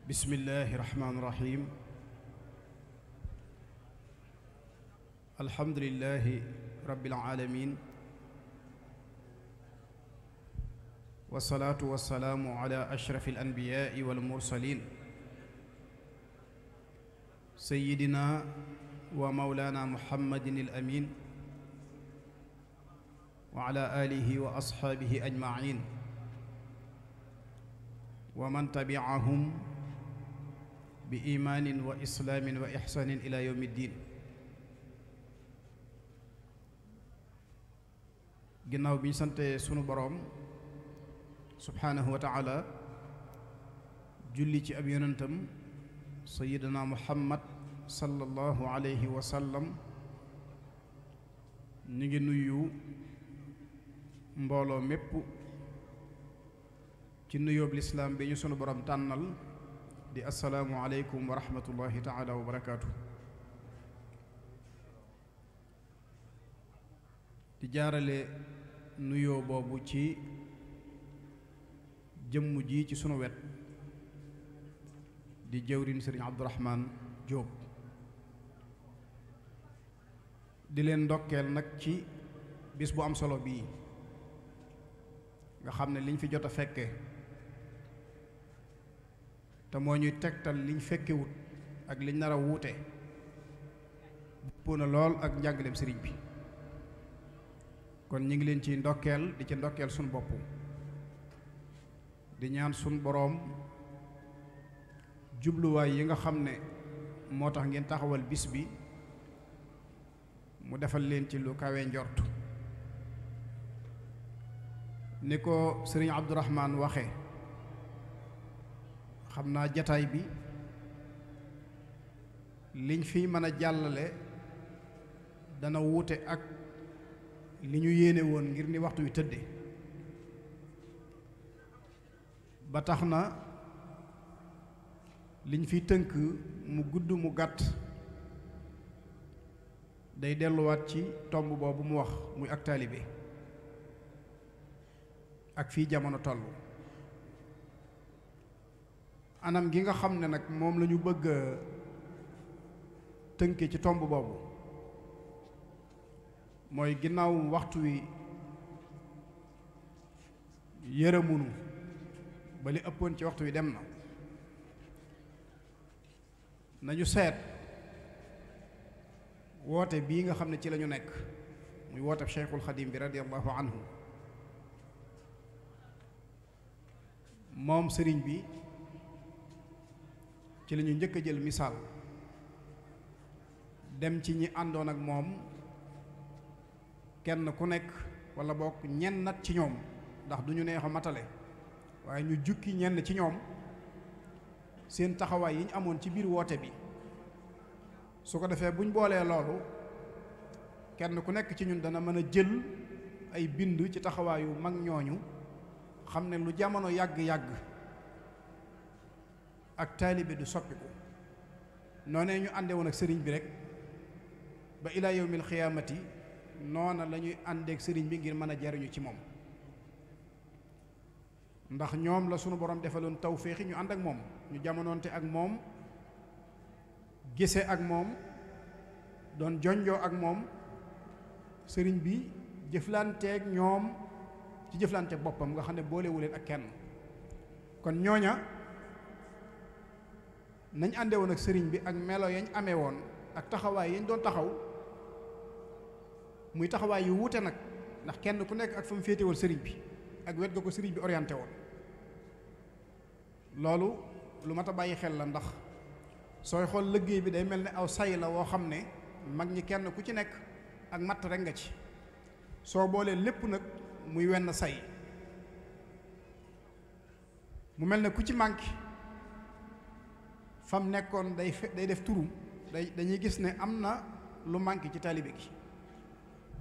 bismillahi rahmaani rahiim alhamdulillahi rabbil aalamiin wassalaatu wassalaamu ala ashrafil anbiyaai wal mursaliin sayyidina wa mawlaana muhammadin al amiin wa ala aalihi wa ashaabihi ajmaciin wa man tabi'ahum bi imaanin wa islaamin wa ixsaanin ila yawmi ddiin. ginnaaw bi ñu sante sunu boroom subhaanahu wa taala julli ci ab yonentam sayyidina muhammad sallallahu alayhi wa sallam, ñu ngi nuyu mbooloo mépp ci nuyoob lislaam bi ñu sunu boroom tànnal di assalaamu aleykum wa rahmatullahi taala wa barakaatu. di jaarale nuyoo boobu ci jëmm ji ci sunu wet di jëwriñ sëriñ Abdourahman Jóob di leen ndokkeel nag ci bis bu am solo bii nga xam ne liñ fi jot a fekke te moo ñuy tegtal liñ fekkewut ak liñ nar a wuute buppoo na lool ak njàngaleem sëriñ bi, kon ñu ngi leen ci ndokkeel di ci ndokkeel suñ bopp di ñaan suñ boroom jubluwaay yi nga xam ne moo tax ngeen taxawal bis bi mu defal leen ci lu kawe njort. ni ko sëriñ Abdourahman waxe, xam naa jataay bi liñ fi mën a jàllale dana wuute ak li ñu yéene woon ngir ni waxtu wi tëdde, ba tax na liñ fi tënk mu gudd mu gàtt day delluwaat ci tomb boobu mu wax muy ak taalibe ak fii jamono tollu. anam gi nga xam ne nag moom la ñu bëgg a tënke ci tomb boobu mooy ginnaaw waxtu wi yërëmunu ba li ëppoon ci waxtu wi dem na, nañu seet woote bii nga xam ne ci lañu nekk muy woote Cheikhul Xadim bi radiyallahu anhu. moom sëriñ bi ci lañu njëkk a jël misaal dem ci ñi àndoon ak moom kenn ku nekk wala bokk ñenn nat ci ñoom, ndax du ñu neex a matale waaye ñu jukki ñenn ci ñoom seen taxawaay yi ñu amoon ci biir woote bi. su ko defee buñ boolee loolu kenn ku nekk ci ñun dana mën a jël ay bind ci taxawaayu mag ñooñu, xam ne lu jamono yàgg-yàgg ak taalibe du soppiku. noonee ñu ànde woon ak sëriñ bi rek ba ilaa yawmil xiyaamati noona la ñuy àndeek sëriñ bi ngir mën a jariñu ci moom, ndax ñoom la sunu borom defaloon tawféexi ñu ànd ak moom, ñu jamonoonte ak moom, gise ak moom, doon jonjoo ak moom. sëriñ bi jëflanteeg ñoom ci jëflante boppam nga xam ne boolewuleen ak kenn. kon ñooña nañ ànde woon ak sëriñ bi ak melo yañ amee woon ak taxawaay yañ doon taxaw muy taxawaay yu wuute nag, ndax kenn ku nekk ak fa mu féetewal sëriñ bi ak wet ga ko sëriñ bi orienté woon. loolu lu mat a bàyyi xel la, ndax sooy xool liggéey bi day mel ne aw say la woo xam ne mag ñi kenn ku ci nekk ak matt rek nga ci, soo boolee lépp nag muy wenn say mu mel ne ku ci manqué fam nekkoon day def turu dañuy gis ne am na lu manqué ci taalibe gi.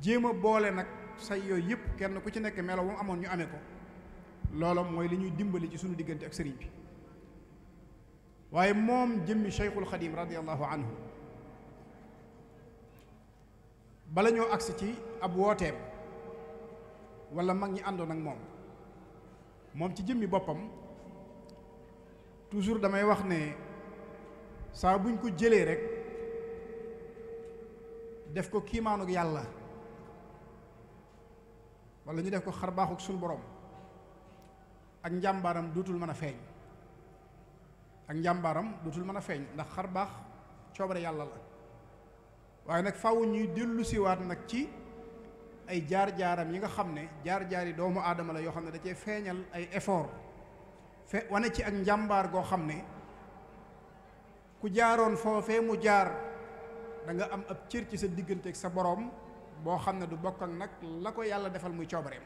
jéem a boole nag say yooyu yëpp kenn ku ci nekk melo mu amoon ñu amee ko, loolu mooy li ñuy dimbali ci sunu diggante ak sëriñ bi. waaye moom jëmmi Cheikhul Xadim radiyallahu anhu bala ñoo agsi ci ab wooteem wala mag ñi àndoon ak moom ci jëmmi boppam toujours damay wax ne saa buñ ko jëlee rek def ko kiimaanug yàlla wala ñu def ko xar baaxuk suñu borom ak njàmbaaram dootul mën a feeñ ak njàmbaaram dootul mën a feeñ ndax xar baax coobare yàlla la waaye nag faaw ñuy dellu siwaat nag ci ay jaar-jaaram yi nga xam ne jaar-jaari doomu aadama la yoo xam ne da cee feeñal ay effort wane ci ak njàmbaar goo xam ne ku jaaroon foofee mu jaar da nga am ab cër ci sa diggante ak sa boroom boo xam ne du bokk ak nag la ko yàlla defal muy coobareem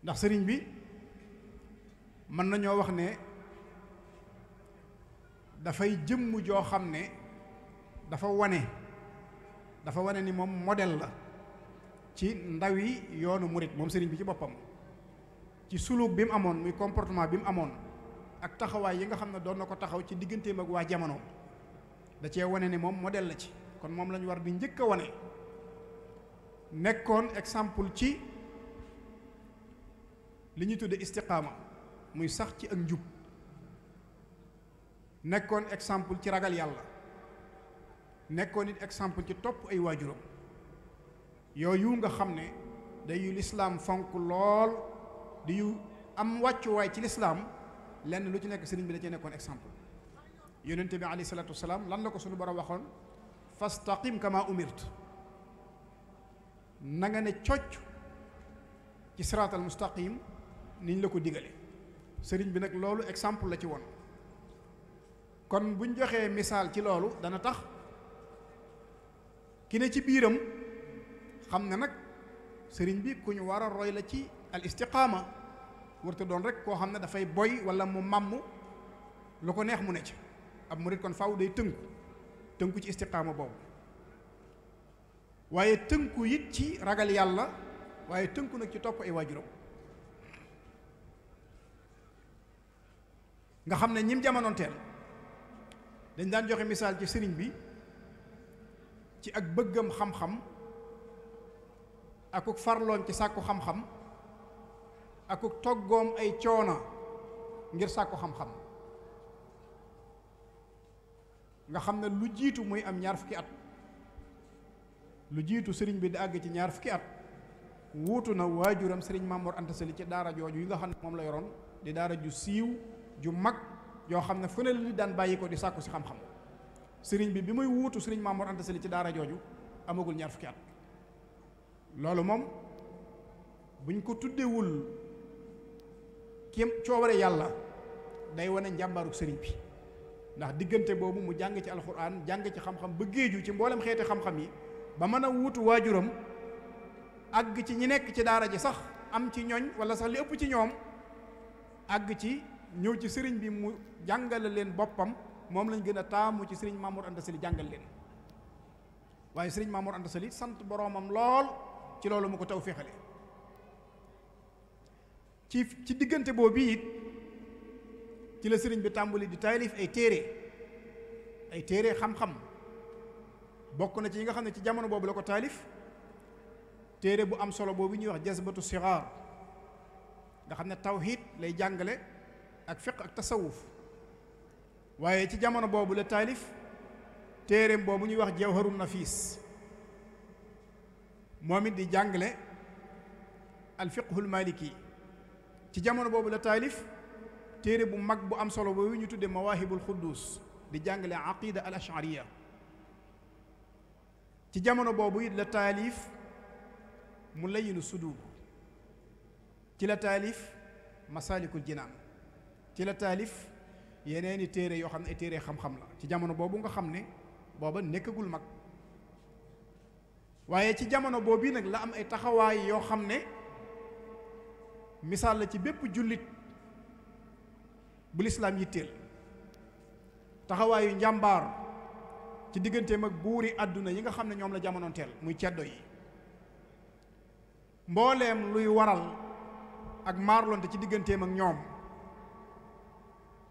ndax sëriñ bi mën nañoo wax ne dafay jëmm joo xam ne dafa wane ni moom modèle la ci ndawi yoonu murit moom sëriñ bi ci boppam ci suluk bi mu amoon muy comportement bi mu amoon ak taxawaay yi nga xam ne doon na ko taxaw ci digganteem ak waa jamono da cee wane ni moom modèle la ci kon moom lañu war di njëkk a wane nekkoon exemple ci li ñuy tudde istiqaama muy sax ci ak njub nekkoon exemple ci ragal yàlla nekkoon it exemple ci topp ay waajuram yooyu nga xam ne day yu lislaam fonk lool di yu am wàccuwaay ci lislaam lenn lu ci nekk sëriñ bi da cee nekkoon exemple yonente bi alayhi salaatu wasalaam lan la ko suñu borom waxoon fastaqim kama umirt na nga ne cocc ci siraatal mustaqim niñ la ko digale sëriñ bi nag loolu exemple la ci woon kon buñ joxee misaal ci loolu dana tax ki ne ci biiram xam ne nag sëriñ bi ku ñu war a roy la ci al istiqaama warta doon rek koo xam ne dafay boy wala mu màmm lu ko neex mu ne ci ab murit kon faaw day tënku ci istiqaama boobu waaye tënku it ci ragal yàlla waaye tënku nag ci topp ay waajuram nga xam ne ñim jamonoon teel dañ daan joxe misaal ci sëriñ bi ci ak bëggam xam-xam akuk farloon ci sàkku xam-xam akuk toggoom ay coona ngir sàkku xam-xam nga xam ne lu jiitu muy am ñaar fukki at lu jiitu sëriñ bi di àgg ci ñaar fukki at wuutu na waajuram sëriñ Mamoor Anta Sali ci daara jooju yi nga xam ne moom la yoroon di daara ju siiw ju mag yoo xam ne fu ne li daan bàyyi ko di sàkku si xam-xam sëriñ bi muy wuutu sëriñ Mamoor Anta Sali ci daara jooju amagul ñaar fukki at loolu moom buñ ko tuddewul kéem coobare yàlla day wane njàmbaaruk sëriñ bi ndax diggante boobu mu jàng ci alxuraan jàng ci xam-xam ba géeju ci mboolem xeeti xam-xam yi ba mën a wuutu waajuram àgg ci ñi nekk ci daara ji sax am ci ñoñ wala sax li ëpp ci ñoom àgg ci ñëw ci sëriñ bi mu jàngale leen boppam moom lañ gën a taamu ci sëriñ Mamour Anta Sali jàngal leen waaye sëriñ Mamour Anta Sali sant boroomam lool ci loolu mu ko taw féexale ci diggante boobu it ci la sëriñ bi tàmbali di taalif ay téere xam-xam bokk na ci yi nga xam ne ci jamono boobu la ko taalif téere bu am solo boobu ñuy wax jazbatu sigaar nga xam ne tawhid lay jàngale ak fiqh ak tasawuf waaye ci jamono boobu la taalif téereem boobu ñuy wax jawharun nafis moom it di jàngale al fiqhul maliki ci jamono boobu la taalif téere bu mag bu am solo boobu ñu tudde mawaahibul quddus di jàngale aqida al ashariya ci jamono boobu it la taalif mu layinu sudur ci la taalif masalikul jinaan ci la taalif yeneeni téere yoo xam ne ay téere xam-xam la ci jamono boobu nga xam ne booba nekkagul mag waaye ci jamono boobu nag la am ay taxawaay yoo xam ne misaal la ci bépp jullit bu lislaam yitteel taxawaayu njàmbaar ci digganteem ak buuri àdduna yi nga xam ne ñoom la jamonoon teel muy ceddo yi mbooleem luy waral ak maarlonte ci digganteem ak ñoom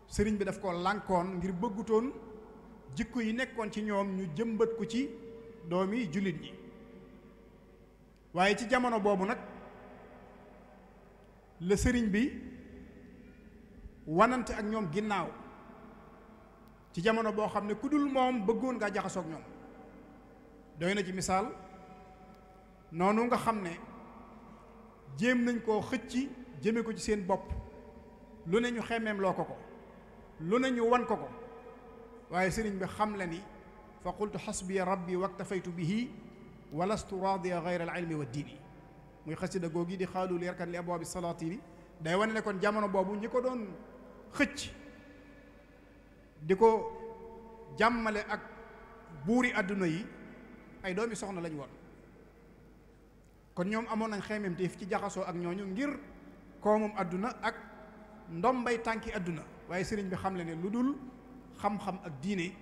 sëriñ bi daf ko lànkoon ngir bëggutoon jikko yi nekkoon ci ñoom ñu jëmbat ko ci doomi jullit ñi waaye ci jamono boobu nag la sëriñ bi wanante ak ñoom ginnaaw ci jamono boo xam ne ku dul moom bëggoon ngaa jaxasoog ñoom. doy na ci misaal noonu nga xam ne jéem nañ koo xëcc jëme ko ci seen bopp, lu ne ñu xemmeem loo ko ko, lu ne ñu wan ko ko, waaye sëriñ bi xam le ni fa qultu xasbiya rabbi waktafaytu bihi walastu raadiya gayra al ilmi wa diini. muy xasida googi di xaalu yarkan li abwaabi salaatini day wane ne kon jamono boobu ñi ko doon xëcc di ko jàmmale ak buuri àdduna yi ay doomi soxna lañu woon. kon ñoom amoon nañ xeememteef ci jaxasoo ak ñooñu ngir koomum àdduna ak ndombay tànki àdduna, waaye sëriñ bi xam le ne lu dul xam-xam ak diine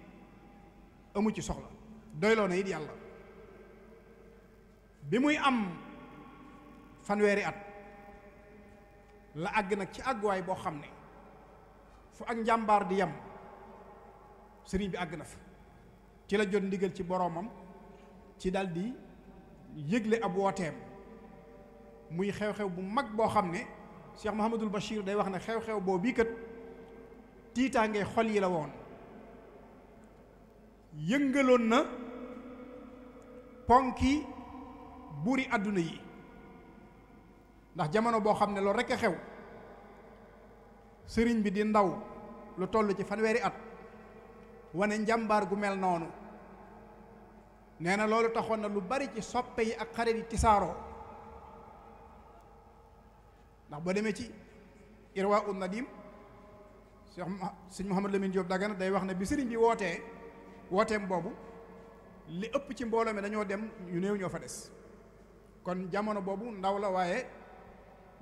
amu ci soxla, doyloo na it yàlla. bi muy am fanweeri at la àgg nag ci àgguwaay boo xam ne fu ak njàmbaar di yam sëriñ bi àgg na fa. ci la jot ndigal ci boroomam ci daldi yëgle ab wooteem, muy xew-xew bu mag boo xam ne Cheikh Mouhamadul Bachir day wax ne xew-xew boo bii kat tiitaange xol yi la woon, yëngaloon na ponki buuri àdduna yi. ndax jamono boo xam ne loolu rekk a xew, sëriñ bi di ndaw lu toll ci fanweeri at wane njàmbaar gu mel noonu, nee na loolu taxoon na lu bari ci soppe yi ak xarit yi tisaaroo. ndax boo demee ci Irwa un Nadim sëñ Mouhamad Lamine Diop Dagana day wax ne bi sëriñ bi wooteem boobu li ëpp ci mbooloo mi dañoo dem, ñu néew ñoo fa des. kon jamono boobu ndaw la, waaye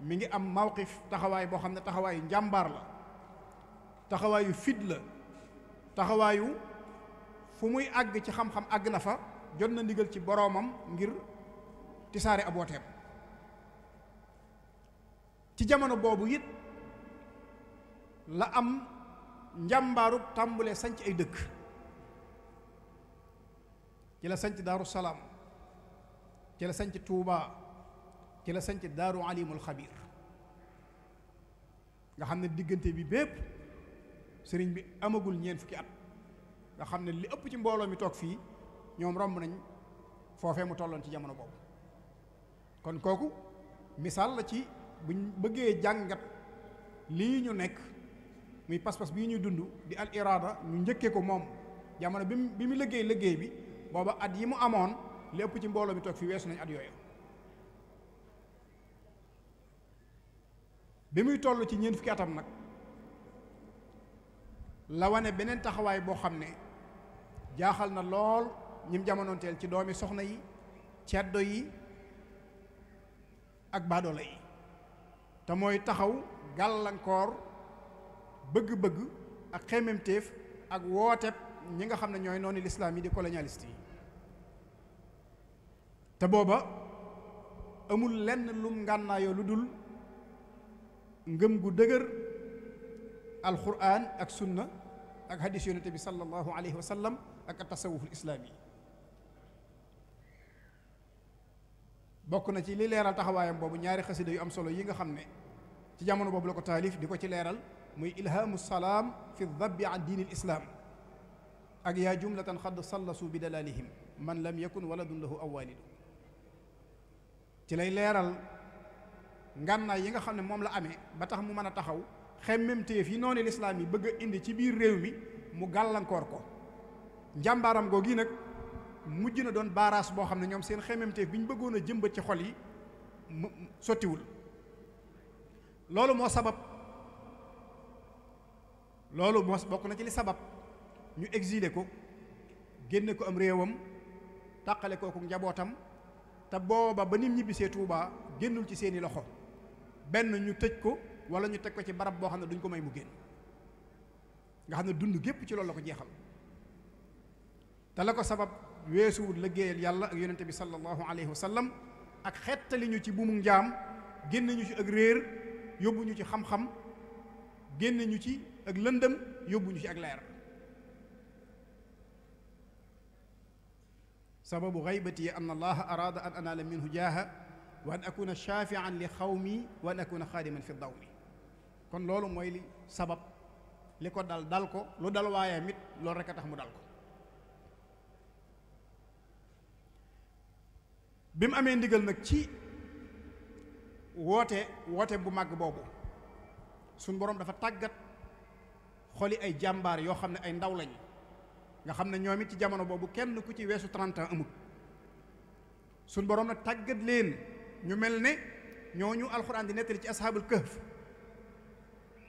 mi ngi am mawqif, taxawaay boo xam ne taxawaayu njàmbaar la, taxawaayu fit la, taxawaayu fu muy àgg ci xam-xam àgg na fa, jot na ndigal ci boroomam ngir tisaare ab wooteem. ci jamono boobu it la am njàmbaaru tàmbulee sanc ay dëkk. ci la sanc Daaru Salaam, ci la sanc Tuubaa, ci la sanc Daaru Alimul Xabiir, nga xam ne diggante bi bépp sëriñ bi amagul ñeent fukki at, nga xam ne li ëpp ci mbooloo mi toog fii ñoom romb nañ foofee mu tolloon ci jamono boobu. kon kooku misaal la ci buñ bëggee jàngat lii ñu nekk muy pas-pas bii ñuy dund di al iraada, ñu njëkkee ko moom jamono bi mu liggéey bi booba at yi mu amoon li ëpp ci mbooloo mi toog fii weesu nañ at yooyu. bi muy toll ci ñeent fukki atam nag la wane beneen taxawaay boo xam ne jaaxal na lool ñim jamonoonteel ci doomi soxna yi, ceddo yi ak baadoola yi, te mooy taxaw gàllankoor bëgg-bëgg ak xemmemteef ak wooteeb ñi nga xam ne ñooy noonu lislaam yi di colonialiste yi. te booba amul lenn lum ngànnaayoo lu dul ngëm gu dëgër alquran ak sunna ak hadis yonente bi sallallahu alayhi wa sallam ak tasawuful islaam yi. bokk na ci li leeral taxawaayam boobu ñaari xasida yu am solo yi nga xam ne ci jamono boobu la ko taalif di ko ci leeral, muy ilhaamu salaam fi dabbi an diini lislaam ak yaa jumlatan xadd sallasu bi dalalihim man lam yakun waladun lahu aw walidu. ci lay leeral ngànnaay yi nga xam ne moom la amee ba tax mu mën a taxaw xemmemteef yi noonu lislaam yi bëgg a indi ci biir réew mi mu gàllankoor ko. njàmbaaram googi nag mujj na doon baaraas boo xam ne ñoom seen xemmemteef bi ñu bëggoon a jëmbat ci xol yi mu sottiwul. loolu moo bokk na ci li sabab ñu exilé ko, génne ko am réewam, tàqale kooku njabootam, te booba ba nit ñibbisee Tuubaa génnul ci seeni loxo. benn ñu tëj ko wala ñu teg ko ci barab boo xam ne duñ ko may mu génn, nga xam ne dund gépp ci loolu la ko jeexal. te la ko sabab weesuwul liggéeyal yàlla ak yonente bi sallallahu alayhi wa sallam ak xettali ñu ci buumu njaam, génne ñu ci ak réer yóbbu ñu ci xam-xam, génne ñu ci ak lëndëm yóbbu ñu ci ak leer. sababu gaybati an allaha araada an anaala minhu jaaha wa an akuna shaafian li xawmi wa an akuna xaadiman fi dawmi. kon loolu mooy li sabab li ko dal dal ko lu dal waaye mit loolu rek a tax mu dal ko. bi mu amee ndigal nag ci woote bu màgg boobu suñ boroom dafa tàggat xoli ay jàmbaar yoo xam ne ay ndaw lañ nga xam ne ñoom it ci jamono boobu kenn ku ci weesu 30 ans amut suñ boroom nag tàggat leen ñu mel ne ñooñu alxuraan di nettali ci ashaabul kahf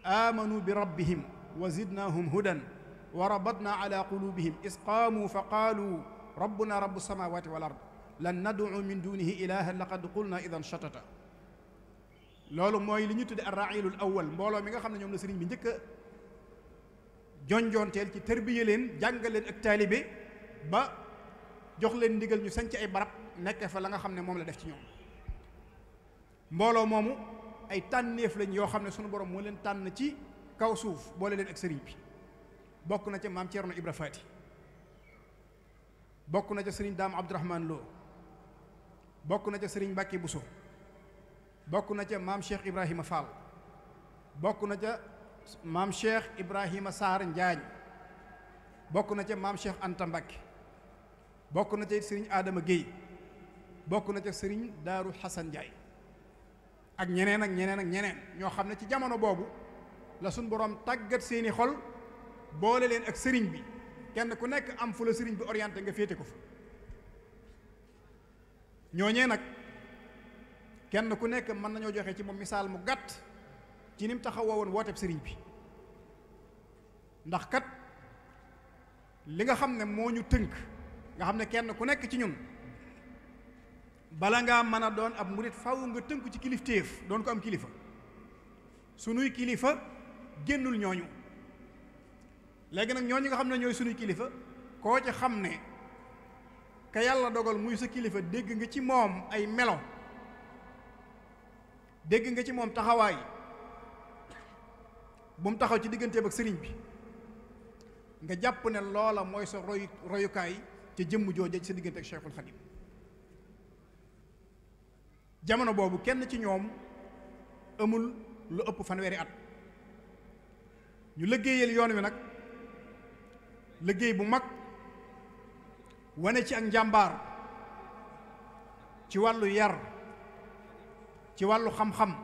amanu bi rabbihim wa zidnaahum hudan wa rabatna ala qulubihim is qaamu fa qaalu rabbuna rabbu samawati wal ard lan nad'u min dunihi ilahan laqad qulna idan shatata. loolu mooy li ñu tudde ar-ra'iilul awwal mbooloo mi nga xam ne ñoom la sëriñ bi njëkk a jonjoonteel ci tërbiye leen jàngal leen ak taalibe ba jox leen ndigal ñu sañ ci ay barab nekk fa la nga xam ne moom la def ci ñoom. mbooloo moomu ay tànneef lañ yoo xam ne sunu borom moo leen tànn ci kaw suuf boole leen ak sëriñ bi. bokk na ca maam Thierno Ibra Faati, bokk na ca sëriñ Daam Abdourahman Lo, bokk na ca sëriñ Mbàkke Buso, bokk na ca maam Cheikh Ibrahima Fall, bokk na ca maam Cheikh Ibrahima Sarr Njaañ, bokk na ca maam Cheikh Anta Mbàkke, bokk na ca sëriñ Adama Guèye, bokk na ca sëriñ Daaru Xasan Njaay ak ñeneen ak ñeneen ak ñeneen ñoo xam ne ci jamono boobu la suñ boroom tàggat seeni xol boole leen ak sëriñ bi, kenn ku nekk am fu la sëriñ bi orienté nga féete ko fa. ñooñee nag kenn ku nekk mën nañoo joxe ci moom misaal mu gàtt ci ni mu taxawoo woon wooteeb sëriñ bi, ndax kat li nga xam ne moo ñu tënk nga xam ne kenn ku nekk ci ñun bala ngaa mën a doon ab murit faw nga tënku ci kilifteef doon ko am kilifa. sunuy kilifa génnul ñooñu. léegi nag ñooñu nga xam ne ñooy sunuy kilifa koo ci xam ne ka yàlla dogal muy sa kilifa dégg nga ci moom ay melo, dégg nga ci moom taxawaay bu mu taxaw ci digganteem ak sëriñ bi, nga jàpp ne loola mooy sa royukaay ca jëmm jooja ci sa diggante ak Cheikhul Khadim. jamono boobu kenn ci ñoom amul lu ëpp fanweeri at. ñu liggéeyal yoon wi nag liggéey bu mag, wane ci ak njàmbaar ci wàllu yar, ci wàllu xam-xam,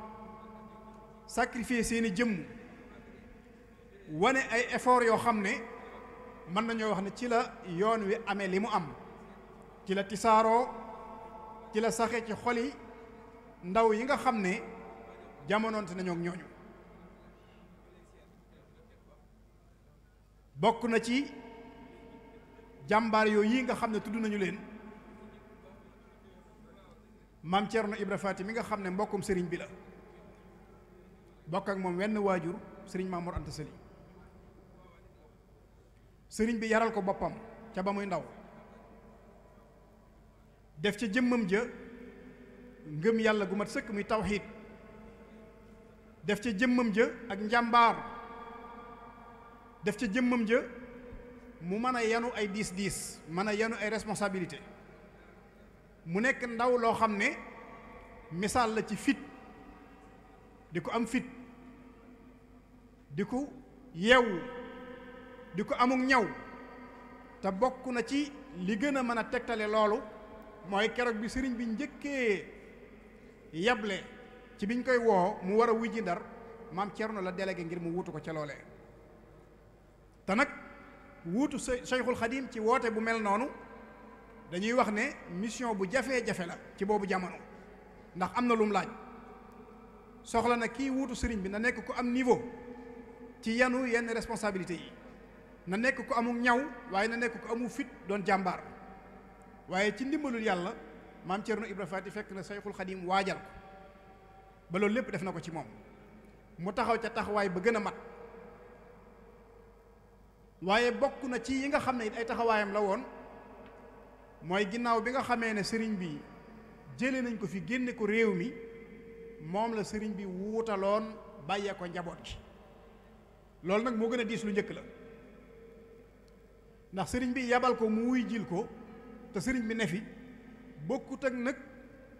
sacrifier seeni jëmm, wane ay effort yoo xam ne mën nañoo wax ne ci la yoon wi amee li mu am, ci la tisaaroo, ci la saxe ci xoli ndaw yi nga xam ne jamonoonte nañoo ak ñooñu. bokk na ci jàmbaar yooyu yi nga xam ne tudd nañu leen maam Thierno Ibra Faati mi nga xam ne mbokkum sëriñ bi la, bokk ak moom wenn waajur sëriñ Mamour Anta Sali. sëriñ bi yaral ko boppam ca ba muy ndaw, def ca jëmmam ja ngëm yàlla gu mat sëkk muy tawxiid, def ca jëmmam ja ak njàmbaar, def ca jëmmam ja mu mën a yanu ay diis mën a yanu ay responsabilité, mu nekk ndaw loo xam ne misaal la ci fit, di ko am fit, di ko yeewu, di ko amuk ñaw. te bokk na ci li gën a mën a tegtale loolu mooy keroog bi sëriñ bi njëkkee yable ci biñ koy woo mu war a wuy ji Ndar, maam Cerno la délégué ngir mu wuutu ko ca loolee. te nag wuutu Cheikhul Khadim ci woote bu mel noonu dañuy wax ne mission bu jafee-jafe la ci boobu jamono, ndax am na lum laaj. soxla na kii wuutu sëriñ bi na nekk ku am niveau ci yanu yenn responsabilité yi, na nekk ku amul ñaw, waaye na nekk ku amul fit doon jàmbaar. waaye ci ndimbalul yàlla maam Thierno Ibra Faati fekk na Cheikhul Khadim waajal ko ba loolu lépp def na ko ci moom, mu taxaw ca taxawaay ba gën a mat. waaye bokk na ci yi nga xam ne it ay taxawaayam la woon mooy ginnaaw bi nga xamee ne sëriñ bi jëlee nañ ko fi génne ko réew mi, moom la sëriñ bi wuutaloon bàyyee ko njaboot gi. loolu nag moo gën a diis lu njëkk la, ndax sëriñ bi yabal ko mu wuy jil ko te sëriñ bi ne fi, bokkut ak nag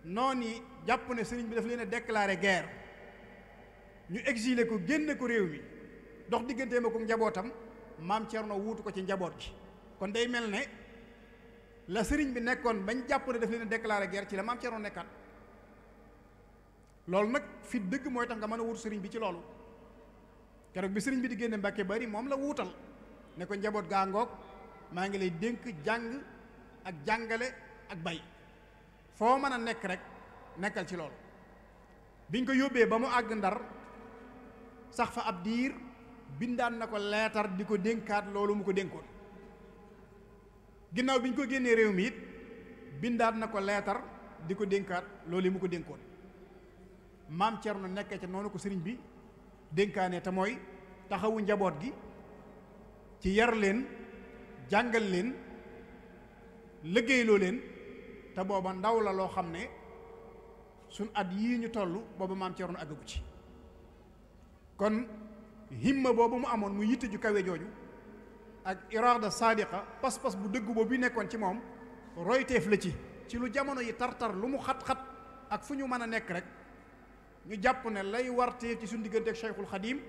noon yi jàpp ne sëriñ bi daf leen a déclarer guerre, ñu exilé ko génne ko réew mi dox digganteem ak njabootam maam Cerno wuutu ko ci njaboot gi. kon day mel ne la sëriñ bi nekkoon bañ jàpp ne daf leen a déclaré guerre ci la maam Cerno nekkaat. loolu nag fi dëgg mooy tax nga mën a wuutu sëriñ bi ci loolu. keroog bi sëriñ bi di génne Mbàkke Bari moom la wuutal ne ko njaboot gaa ngoog maa ngi lay dénk jàng ak jàngale ak bay foo mën a nekk rek nekkal ci loolu. biñ ko yóbbee ba mu àgg Ndar sax fa ab diir bindaan na ko leetar di ko dénkaat loolu mu ko dénkoon. ginnaaw bi ñu ko génnee réew mi it bindaat na ko leetar di ko dénkaat loolu yi mu ko dénkoon. maam Cerno nekkee ca noonu ko sëriñ bi dénkaane te mooy taxawu njaboot gi ci yar leen jàngal leen liggéeyloo leen te booba ndaw la loo xam ne suñ at yii ñu toll booba maam Cerno àggagu ci. kon himma boobu mu amoon mu yitte ju kawe jooju ak iraada saadiqa pas-pas bu dëgg boobu bi nekkoon ci moom royteef la ci lu jamono yi tar-tar lu mu xat-xat ak fu ñu mën a nekk rek ñu jàpp ne lay wartee ci suñu diggante ak Cheikhul Xadim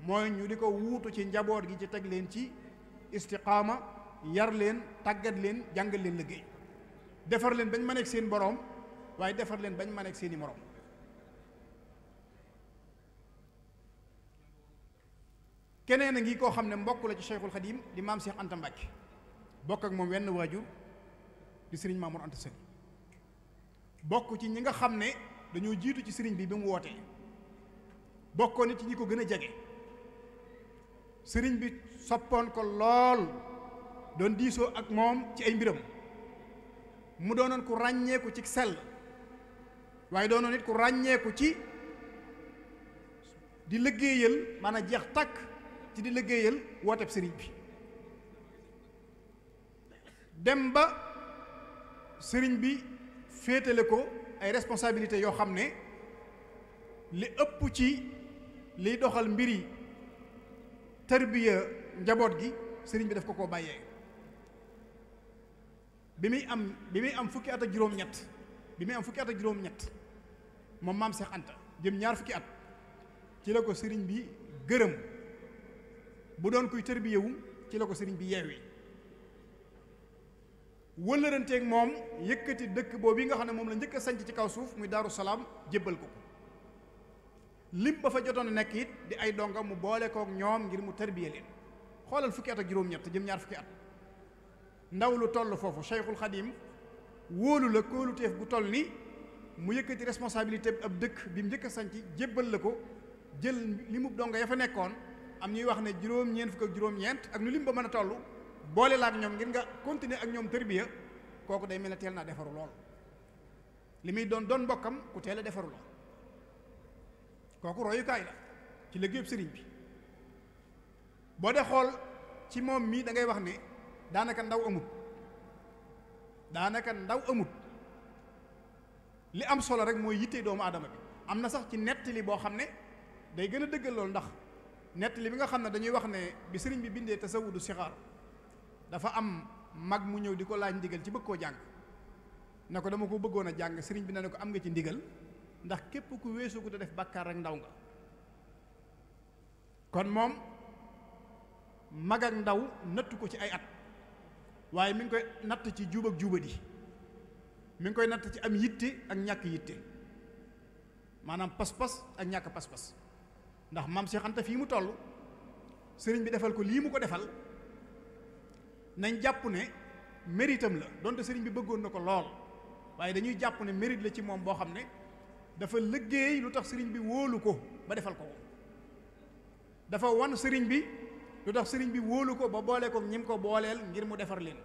mooy ñu di ko wuutu ci njaboot gi ci teg leen ci istiqaama yar leen tàggat leen jàngal leen liggéey defar leen bañ mën a ak seen boroom waaye defar leen bañ mën a ak seeni moroom. keneen a ngi koo xam ne mbokk la ci Cheikhul Xadim di maam Cheikh Anta Mbacke bokk ak moom wenn waajur di sëriñ Mamour Anta Sali bokk ci ñi nga xam ne dañoo jiitu ci sëriñ bi mu wootee bokkoon nit ci ñi ko gën a jege sëriñ bi soppoon ko lool doon diisoo ak moom ci ay mbiram mu doonoon ku ràññeeku ci sell waaye doonoon nit ku ràññeeku ci di liggéeyal maanaam jeex tàkk ci di liggéeyal wooteb sëriñ bi dem ba sëriñ bi féetale ko ay responsabilités yoo xam ne li ëpp ci liy doxal mbiri tarbiya njaboot gi sëriñ bi daf ko bàyyee bi muy am fukki at ak juróom-ñett moom maam Cheikh Anta jëm ñaar fukki at ci la ko sëriñ bi gërëm bu doon kuy tarbiyewu ci la ko sëriñ bi yeewi wëllëranteeg moom yëkkati dëkk boobu yi nga xam ne moom la njëkk a sanc ci kaw suuf muy Daaru Salaam jébbal ko lim ba fa jotoon a nekk it di ay donga mu boole kook ñoom ngir mu tarbiye leen xoolal fukki at ak juróom-ñett jëm ñaar fukki at ndaw lu toll foofu Cheikhul Khadim wóolu la kóoluteef bu toll ni mu yëkkati responsabilité ab dëkk bi mu njëkk a sanc jébbal la ko jël li mu donga ya fa nekkoon am ñuy wax ne juróom-ñeent fukk ak juróom-ñeent ak nu lim ba mën a toll boole la ak ñoom ngir nga continuer ak ñoom tarbiya kooku day mel ne teel naa defaru lool li muy doon mbokkam ku teel a defaru la kooku royukaay la ci liggéeyub sëriñ bi boo dee xool ci moom mii da ngay wax ne daanaka ndaw amut li am solo rek mooy yitte doomu aadama bi am na sax ci nettali boo xam ne day gën a dëggal loolu ndax nettali bi nga xam ne dañuy wax ne bi sëriñ bi bindee tasawudu sixaar dafa am mag mu ñëw di ko laaj ndigal ci bëgg koo jàng ne ko dama ko bëggoon a jàng sëriñ bi ne ko am nga ci ndigal ndax képp ku weesu ko te def bàkkaar rek ndaw nga kon moom mag ak ndaw nattu ko ci ay at waaye mi ngi koy natt ci jub ak jubadi mi ngi koy natt ci am yitte ak ñàkk yitte maanaam pas-pas ak ñàkk pas-pas ndax maam Cheikh Anta fii mu toll sëriñ bi defal ko lii mu ko defal nañ jàpp ne méritam la donte sëriñ bi bëggoon na ko lool waaye dañuy jàpp ne mérite la ci moom boo xam ne dafa liggéey lu tax sëriñ bi wóolu ko ba defal ko dafa wan sëriñ bi lu tax sëriñ bi wóolu ko ba boole ko ñim ko booleel ngir mu defar leen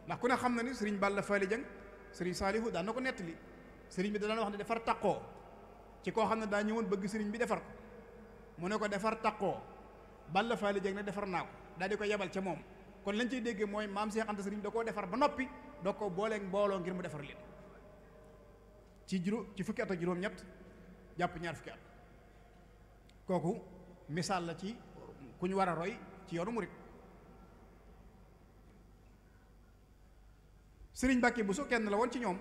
ndax ku ne xam na ni sëriñ Balla Faali Jang sëriñ Saalihu daan na ko nettali sëriñ bi da daan wax ne defar taqoo ci koo xam ne daa ñëwoon bëgg sëriñ bi defar ko mu ne ko defar taqoo Balla Faali Jang ne defar naa ko daal di ko yebal ca moom kon lañ ciy déggee mooy maam Cheikh Anta sëriñ da koo defar ba noppi doo ko booleeg mbooloo ngir mu defar leen ci fukki at ak juróom-ñett jàpp ñaar fukki at kooku misaal la ci ku ñu war a roy ci yoonu murit sëriñ Mbàkke Buso kenn la woon ci ñoom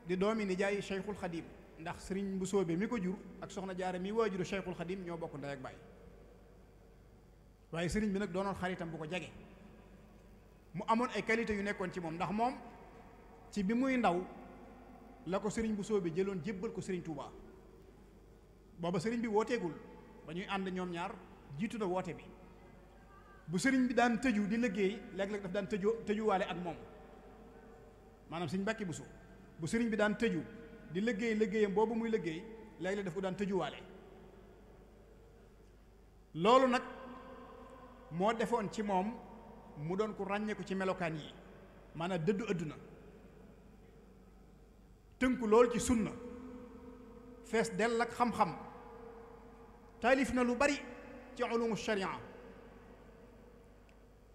di doomi nijaay Cheikhul Khadim ndax sëriñ bu soobe mi ko jur ak soxna jaare mi waajuru Cheikhul Khadim ñoo bokk ndey ak baay waaye sëriñ bi nag doonoon xaritam bu ko jege mu amoon ay qualité yu nekkoon ci moom ndax moom ci bi muy ndaw la ko sëriñ bu soobe jëloon jébbal ko sëriñ Touba booba sëriñ bi wooteegul ba ñuy ànd ñoom ñaar jiitu na woote bi bu sëriñ bi daan tëju di liggéey léeg-léeg daf daan tëjuwaale ak moom maanaam sëriñ Mbàkke Buso bu sëriñ bi daan tëju di liggéeyam boobu muy liggéey léeg-léeg daf ko daan tëjuwaale loolu nag moo defoon ci moom mu doon ko ràññeeku ci melokaan yi maanaam dëddu àdduna tënku lool ci sunna fees dell ak xam-xam taalif na lu bari ci ulumu sharia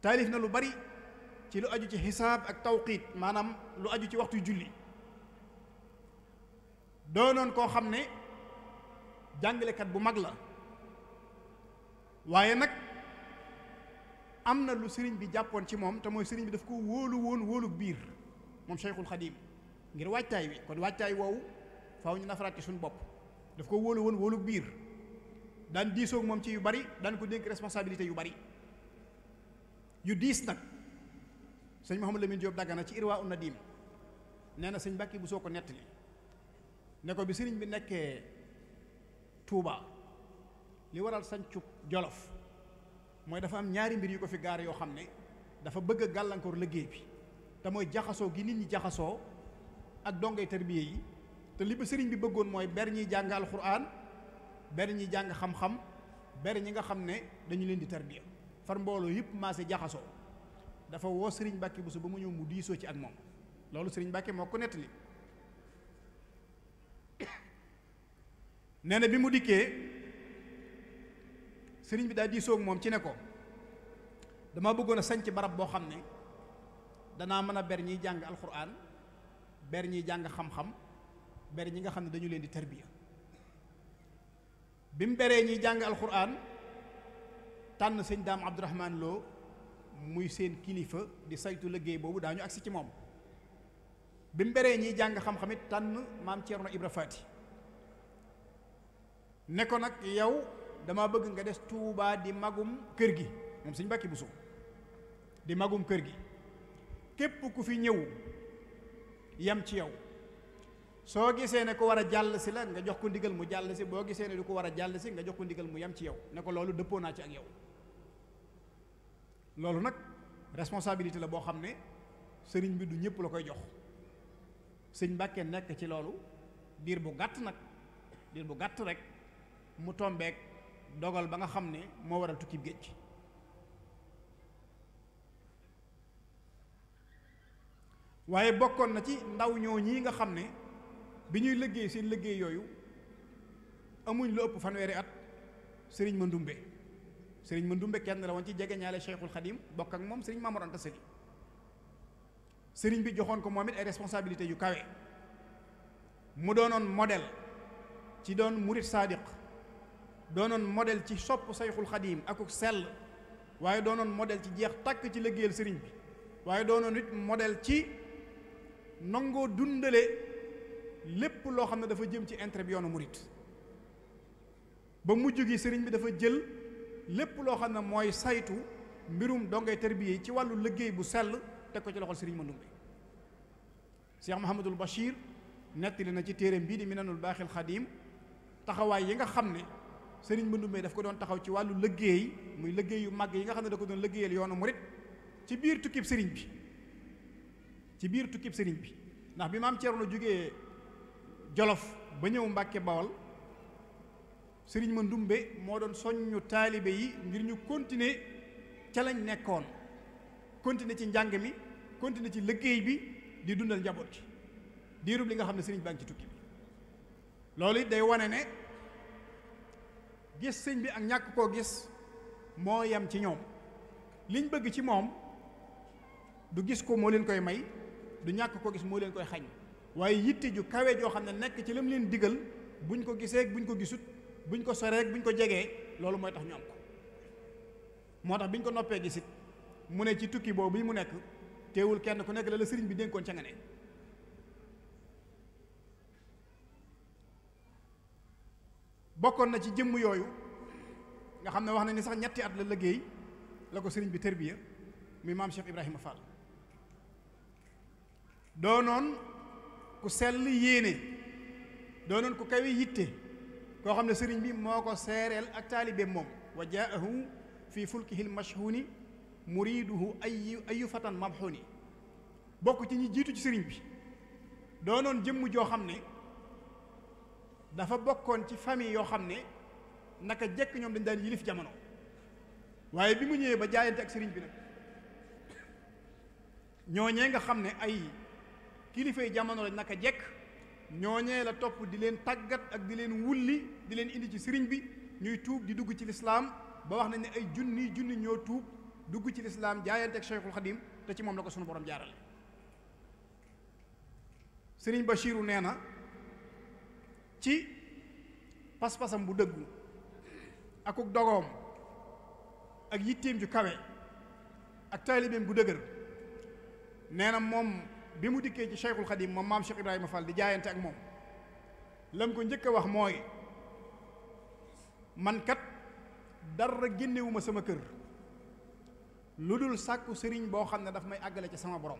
taalif na lu bari ci lu aju ci xisaab ak tawqiit maanaam lu aju ci waxtu julli doonoon koo xam ne jàngalekat bu mag la waaye nag am na lu sëriñ bi jàppoon ci moom te mooy sëriñ bi daf ko wóolu woon wóolu biir moom Cheikhul Khadim ngir waajtaay wi kon waajtaay woowu faaw ñu nafaraat ci suñu bopp daf ko wóolu woon wóolu biir daan diisoog moom ci yu bari daan ko dénk responsabilité yu bari yu diis nag sëñ Mouhamadou Lamine Diop Dagana ci Irwa un Nadim nee na sëñ Mbàkke bu soo ko nettali ne ko bi sëriñ bi nekkee Touba li waral sañcu Jolof mooy dafa am ñaari mbir yu ko fi gaar yoo xam ne dafa bëgg a gàllankoor liggéey bi te mooy jaxasoo gi nit ñi jaxasoo ak dongay tarbiye yi te li ba sëriñ bi bëggoon mooy ber ñiy jàng alxuraan ber ñiy jàng xam-xam ber ñi nga xam ne dañu leen di tarbiya far mbooloo yëpp maase jaxasoo dafa woo sëriñ Mbàkke Buso ba mu ñëw mu diisoo ci ak moom loolu sëriñ Mbàkke moo ko nettali nee na bi mu dikkee sëriñ bi daal diisoo ak moom ci ne ko dama bëggoon a sañc barab boo xam ne danaa mën a ber ñiy jàng alxuraan ber ñiy jàng xam-xam ber ñi nga xam ne dañu leen di tarbiya bi mu beree ñiy jàng alxuraan tànn sëñ Daam Abdourahman Lo muy seen kilifa di saytu liggéey boobu daañu agsi ci moom bi mu beree ñiy jàng xam-xam it tànn maam Ceerno Ibra Faati ne ko nag yow dama bëgg nga des Tuubaa di magum kër gi moom sëñ Mbàkke Buso di magum kër gi képp ku fi ñëw yem ci yow soo gisee ne ko war a jàll si la nga jox ko ndigal mu jàll si boo gisee ne du ko war a jàll si nga jox ko ndigal mu yem ci yow ne ko loolu dëppoo naa ci ak yow loolu nag responsabilité la boo xam ne sëriñ bi du ñëpp la koy jox sëñ Mbàkke nekk ci loolu diir bu gàtt nag diir bu gàtt rek mu tombeek dogal ba nga xam ne moo waral tukkib géej waaye bokkoon na ci ndaw ñoo ñii nga xam ne bi ñuy liggéey seen liggéey yooyu amuñ lu ëpp fanweeri at sëriñ Mandumbe kenn la woon ci jege ñaale Cheikhul Khadim bokk ak moom sëriñ Mamour Anta Sali sëriñ bi joxoon ko moom it ay responsabilités yu kawe mu doonoon modèle ci doon murit saadiq doonoon modèle ci sopp Cheikhul Khadim akuk sell waaye doonoon modèle ci jeex tàkk ci liggéeyal sëriñ bi waaye doonoon it modèle ci nangoo dundale lépp loo xam ne dafa jëm ci intérêt bi yoonu murit ba mujj gi sëriñ bi dafa jël lépp loo xam ne mooy saytu mbirum dongay tarbiya ci wàllu liggéey bu sell teg ko ci loxol sëriñ Mandumbe Cheikh Mahamadul Bachir nettali na ci téereem bii di Minanul Baaxil Xadim taxawaay yi nga xam ne sëriñ Mandumbe daf ko doon taxaw ci wàllu liggéey muy liggéey yu mag yi nga xam ne da ko doon liggéeyal yoonu murit ci biir tukkib sëriñ bi ndax bi maam Ceerno jógee Jolof ba ñëw Mbàkke Bawol sëriñ Mandumbe moo doon soññu taalibe yi ngir ñu continuer ca lañ nekkoon continuer ci njàng mi continuer ci liggéey bi di dundal njaboot gi diirub li nga xam ne sëriñ baa ngi ci tukki bi loolu it day wane ne gis sëñ bi ak ñàkk koo gis moo yem ci ñoom liñ bëgg ci moom du gis ko moo leen koy may du ñàkk koo gis moo leen koy xañ waaye yitte ju kawe joo xam ne nekk ci lam leen digal buñ ko gisee buñ ko gisut buñ ko soree buñ ko jegee loolu mooy tax ñu am ko moo tax biñ ko noppee gisit mu ne ci tukki boobu bi mu nekk teewul kenn ku nekk la sëriñ bi dénkoon ca nga ne bokkoon na ci jëmm yooyu nga xam ne wax na ni sax ñetti at la liggéey la ko sëriñ bi tërbiya muy maam Cheikh Ibrahima Fall doonoon ku sell yéene doonoon ku kawe yitte koo xam ne sëriñ bi moo ko seereel ak taalibeem moom wa jaahu fi fulkihi lmashhuni muriduhu ayu fatan mamhuni bokk ci ñi jiitu ci sëriñ bi doonoon jëmm joo xam ne dafa bokkoon ci famille yoo xam ne naka jekk ñoom dañ daan yilif jamono waaye bi mu ñëwee ba jaayante ak sëriñ bi nag ñooñee nga xam ne ay kilifay jamono lañ naka jekk ñooñee la topp di leen tàggat ak di leen wulli di leen indi ci sëriñ bi ñuy tuub di dugg ci lislaam ba wax nañ ne ay junni ñoo tuub dugg ci lislaam jaayante ak Cheikhul Khadim te ci moom la ko sunu borom jaarale sëriñ Bachiru nee na ci pas-pasam bu dëggu akuk dogoom ak yitteem ju kawe ak taalibeem bu dëgër nee na moom bi mu dikkee ci Cheikhul Khadim moom maam Cheikh Ibrahima Fall di jaayante ak moom lam ko njëkk a wax mooy man kat dara génnewuma sama kër lu dul sàkku sëriñ boo xam ne daf may àggale ci sama borom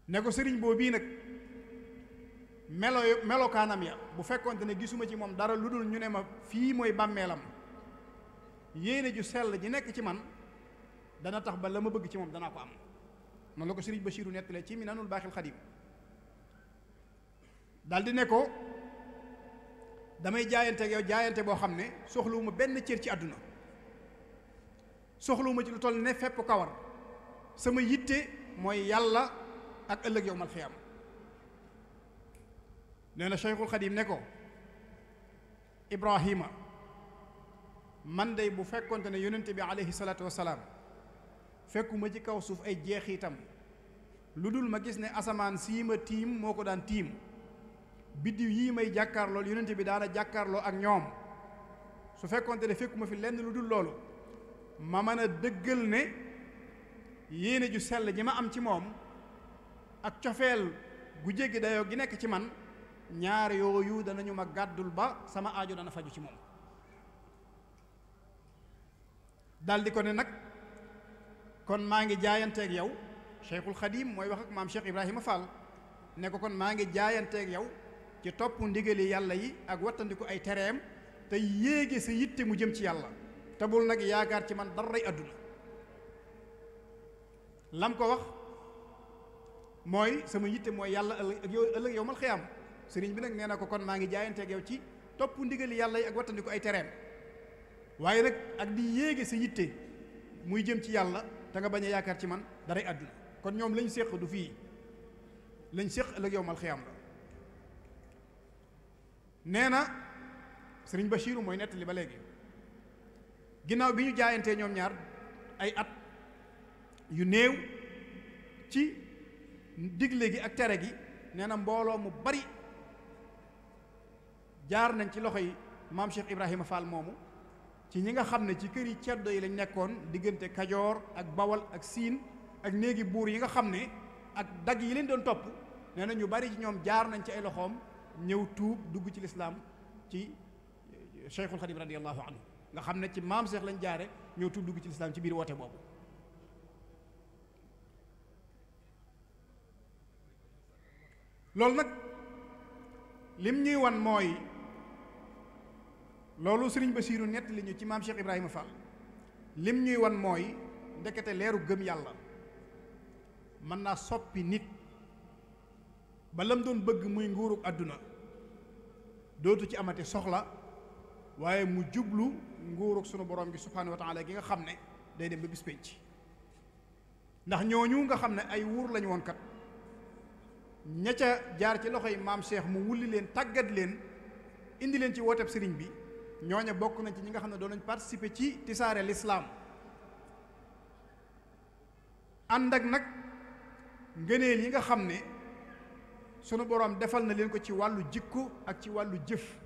ne ko sëriñ boo bii nag melokaanam ya bu fekkonte ne gisuma ci moom dara lu dul ñu ne ma fii mooy bàmmeelam yéene ju sell ji nekk ci man dana tax ba la ma bëgg ci moom danaa ko am noonu la ko sëriñ Bachiru nettalee ci Minanul Baaxil Xadim daldi ne ko damay jaayante ak yow jaayante boo xam ne soxluwuma benn cër ci àdduna soxluwuma ci lu toll ne fepp kawar sama yitte mooy yàlla ak ëllëg yowmal xiyaam nee na Cheikhul Xadim ne ko Ibrahima man day bu fekkonte ne yonente bi aleyhi salaatu wasalaam fekkuma ci kaw suuf ay jeexitam lu dul ma gis ne asamaan sii ma tiim moo ko daan tiim biddiw yii may jàkkaarloo yonente bi daana jàkkaarloo ak ñoom su fekkonte ne fekkuma fi lenn lu dul loolu ma mën a dëggal ne yéene ju sell ji ma am ci moom ak cofeel gu jéggi dayoo gi nekk ci man ñaar yooyu danañu ma gàddul ba sama aajo dana faju ci moom daldi ko ne nag kon maa ngi jaayanteeg yow Cheikhul Khadim mooy wax ak maam Cheikh Ibrahima Fall ne ko kon maa ngi jaayanteeg yow ci topp ndigali yàlla yi ak wattandiku ay tereem te yéege sa yitte mu jëm ci yàlla te bul nag yaakaar ci man daray àdduna lam ko wax mooy sama yitte mooy yàlla ëllëg yow mal xiyaam sëriñ bi nag nee na ko kon maa ngi jaayanteeg yow ci topp ndigali yàlla yi ak wattandiku ay tereem waaye nag ak di yéege sa yitte muy jëm ci yàlla te nga bañ a yaakaar ci man daray àdduna kon ñoom lañ séq du fii lañ séq ëllëg yow mal xiyaam la nee na sëriñ Bachiru mooy nettali ba léegi ginnaaw bi ñu jaayantee ñoom ñaar ay at yu néew ci digle gi ak tere gi nee na mbooloo mu bari jaar nañ ci loxo yi maam Cheikh Ibrahima Fall moomu ci ñi nga xam ne ci kër yi ceddo yi lañ nekkoon diggante Kajoor ak Bawal ak Siin ak néegi buur yi nga xam ne ak dagg yi leen doon topp nee na ñu bari ci ñoom jaar nañ ci ay loxoom ñëw tuub dugg ci lislaam ci Cheikhul Khadim radiyallahu anhu nga xam ne ci maam Cheikh lañ jaare ñëw tuub dugg ci lislaam ci biir woote boobu loolu nag lim ñuy wan mooy loolu sëriñ Basiiru nett li ñu ci maam Cheikh Ibrahima Fall lim ñuy wan mooy ndekete leeru gëm yàlla mën naa soppi nit ba lam doon bëgg muy nguurug àdduna dootu ci amati soxla waaye mu jublu nguurug sunu borom gi subhaanahu wa taala gi nga xam ne day dem ba bis penc ndax ñooñu nga xam ne ay wuur lañu woon kat ña ca jaar ci loxoy maam Cheikh mu wulli leen tàggat leen indi leen ci wooteb sëriñ bi ñooña bokk nañ ci ñi nga xam ne doon nañ participer ci tisaare lislaam ànd ak nag ngëneel yi nga xam ne sunu boroom defal na leen ko ci wàllu jikko ak ci wàllu jëf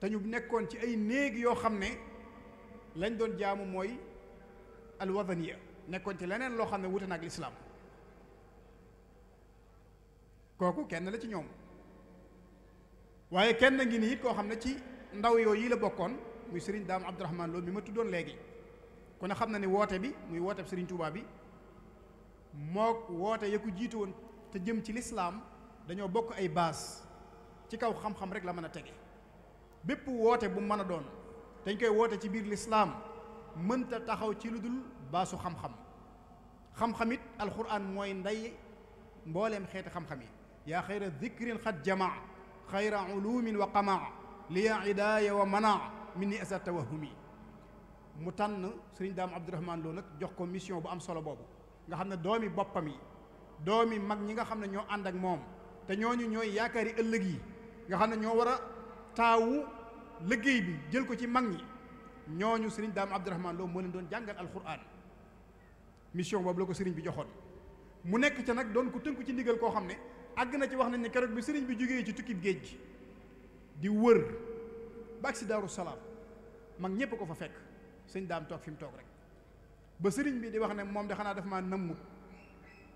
te ñu nekkoon ci ay néeg yoo xam ne lañ doon jaamu mooy alwadaniya nekkoon ci leneen loo xam ne wute na ak lislaam kooku kenn la ci ñoom waaye kenn ngi nii it koo xam ne ci ndaw yooyu yi la bokkoon muy sëriñ Daam Abdourahmane Lo mi ma tuddoon léegi ku ne xam na ni woote bi muy woote sëriñ Touba bi moo woote ya ko jiitu woon te jëm ci lislaam dañoo bokk ay baas ci kaw xam-xam rek la mën a tege bépp woote bu mën a doon dañ koy woote ci biir lislaam mënta taxaw ci lu dul baasu xam-xam xam-xam it alquran mooy ndey mbooleem xeeti xam-xam yi yaa xayra dikrin xat jamaa xayra ulumin wa qamaa liya idaaya wa manaa min ni asa tawahumi mu tànn sëriñ Daam Abdourahmane Lo nag jox ko mission bu am solo boobu nga xam ne doomi boppam yi doomi mag ñi nga xam ne ñoo ànd ak moom te ñooñu ñooy yaakaari ëllëg yi nga xam ne ñoo war a taawu liggéey bi jël ko ci mag ñi ñooñu sëriñ Daam Abdourahmane Lo moo leen doon jàngal alquran mission boobu la ko sëriñ bi joxoon mu nekk ca nag doon ko tënku ci ndigal koo xam ne àgg na ci wax nañ ne keroog bi sëriñ bi jógee ci tukkib géej gi di wër ba agsi Daaru Salaam mag ñépp ko fa fekk sëñ daam toog fi mu toog rek ba sëriñ bi di wax ne moom de xanaa dafa maa nammut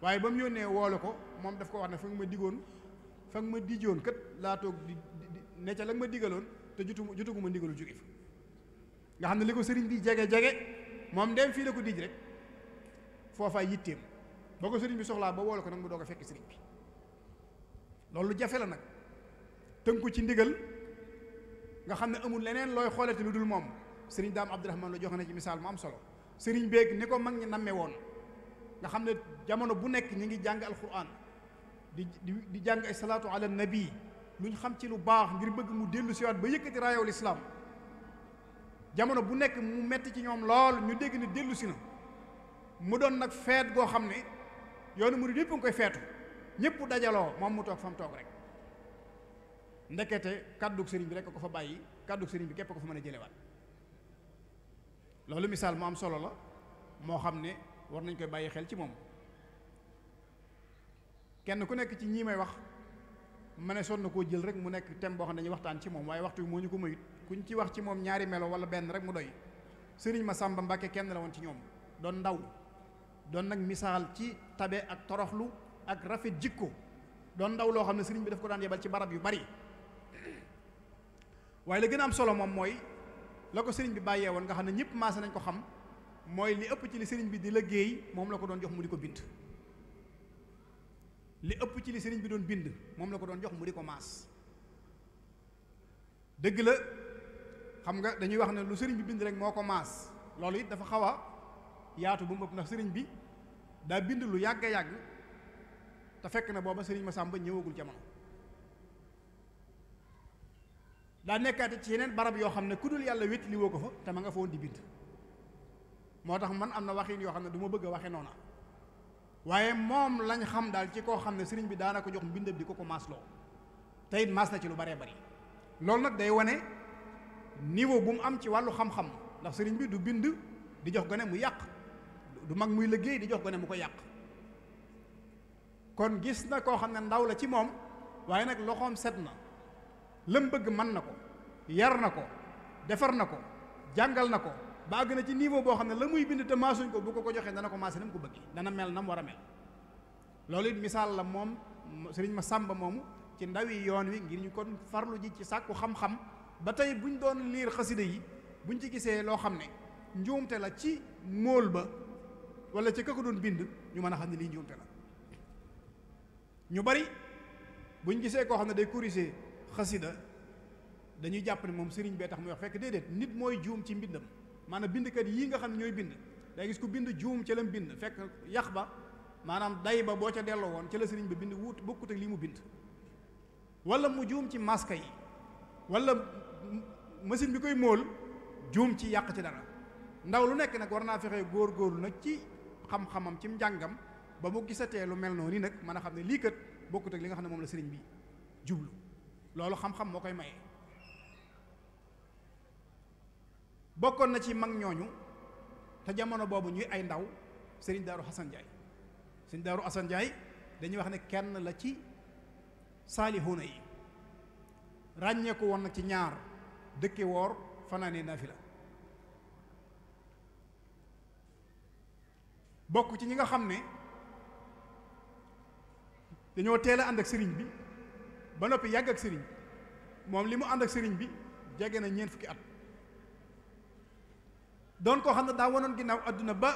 waaye ba mu yónnee woolu ko moom daf ko wax ne fa nga ma digoon fa nga ma dijoon kat laa toog di ne ca la nga ma digaloon te jotuguma ndigalu jóge fa nga xam ne li ko sëriñ bi jege moom ndem fii la ko dij rek foofaay yitteem boo ko sëriñ bi soxlaa ba woolu ko nag mu doog a fekk sëriñ bi loolu jafe la nag tënku ci ndigal nga xam ne amul leneen looy xoolati lu dul moom sëriñ Daam Abdourahmane Lo joxe na ci misaal mu am solo sëriñ beeg ni ko mag ñi namme woon nga xam ne jamono bu nekk ñi ngi jàng alquran di jàng ay salaatu ala nabi luñ xam ci lu baax ngir bëgg mu dellu siwaat ba yëkkati raayaw lislaam jamono bu nekk mu metti ci ñoom lool ñu dégg ne dellu si na mu doon nag feet goo xam ne yoonu murid yépp nga koy feetu ñëpp dajaloo moom mu toog fa mu toog rek ndekete kàddug sëriñ bi rek ko fa bàyyi kàddug sëriñ bi képp ko fa mën a jëlewaat loolu misaal mu am solo la moo xam ne war nañ koy bàyyi xel ci moom kenn ku nekk ci ñii may wax ma ne sonn na koo jël rek mu nekk thème boo xam ne dañuy waxtaan ci moom waaye waxtu bi moo ñu ko mayut kuñ ci wax ci moom ñaari melo wala benn rek mu doy sëriñ Masamba Mbàkke kenn la woon ci ñoom doon ndaw doon nag misaal ci tabe ak toroxlu ak rafet jikko doon ndaw loo xam ne sëriñ bi daf ko daan yebal ci barab yu bari waaye la gën a am solo moom mooy la ko sëriñ bi bàyyee woon nga xam ne ñëpp maase nañ ko xam mooy li ëpp ci li sëriñ bi di liggéey moom la ko doon jox mu di ko bind li ëpp ci li sëriñ bi doon bind moom la ko doon jox mu di ko maas dëgg la xam nga dañuy wax ne lu sëriñ bi bind rek moo ko maas loolu it dafa xaw a yaatu ba mu ëpp ndax sëriñ bi daa bind lu yàgg a yàgg te fekk na booba sëriñ Masamba ñëwagul jamono daa nekkaate ci yeneen barab yoo xam ne ku dul yàlla wétli woo ko fa te ma nga fa woon di bind moo tax man am na waxin yoo xam ne du ma bëgg a waxe noona waaye moom lañ xam daal ci koo xam ne sëriñ bi daana ko jox mbindam di ko maasloo te it maas na ci lu baree bari loolu nag day wane niveau bu mu am ci wàllu xam-xam ndax sëriñ bi du bind di jox gone mu yàq du mag muy liggéey di jox gone mu ko yàq kon gis na koo xam ne ndaw la ci moom waaye nag loxoom set na lam bëgg mën na ko yar na ko defar na ko jàngal na ko ba àgg na ci niveau boo xam ne la muy bind te maasuñ ko bu ko joxee dana ko maase na mu ko bëgg dana mel na mu war a mel loolu it misaal la moom sëriñ Masamba moomu ci ndawi yoon wi ngir ñu kon farlu ji ci sàkku xam-xam ba tey buñ doon liir xasida yi buñ ci gisee loo xam ne njuumte la ci móol ba wala ci ka ko doon bind ñu mën a xam ne lii njuumte la ñu bari buñ gisee koo xam ne day corriger xasida dañuy jàpp ne moom sëriñ bee tax muy wax fekk déedéet nit mooy juum ci mbindam maanaam bindkat yii nga xam ne ñooy bind day gis ku bind juum ca lam bind fekk yax ba maanaam day ba boo ca delloo woon ca la sëriñ ba bind wut bokkut ak lii mu bind wala mu juum ci maska yi wala machine bi koy móol juum ci yàq ci dara ndaw lu nekk nag war naa fexe góor-góorlu nag ci xam-xamam ci njàngam ba mu gisatee lu mel noonu nag mën a xam ne lii kat bokkut ak li nga xam ne moom la sëriñ bi jublu loolu xam-xam moo koy maye. bokkoon na ci mag ñooñu te jamono boobu ñuy ay ndaw sëriñ Daaru Xasan Njaay sëriñ Daaru Xasan Njaay dañuy wax ne kenn la ci saalihuuna yi ràññeeku woon nag ci ñaar dëkke woor fanaane naafila bokk ci ñi nga xam ne dañoo teel a ànd ak sëriñ bi ba noppi yàgg ak sëriñ moom li mu ànd ak sëriñ bi jege na ñeent fukki at doon koo xam ne daa wanoon ginnaaw àdduna ba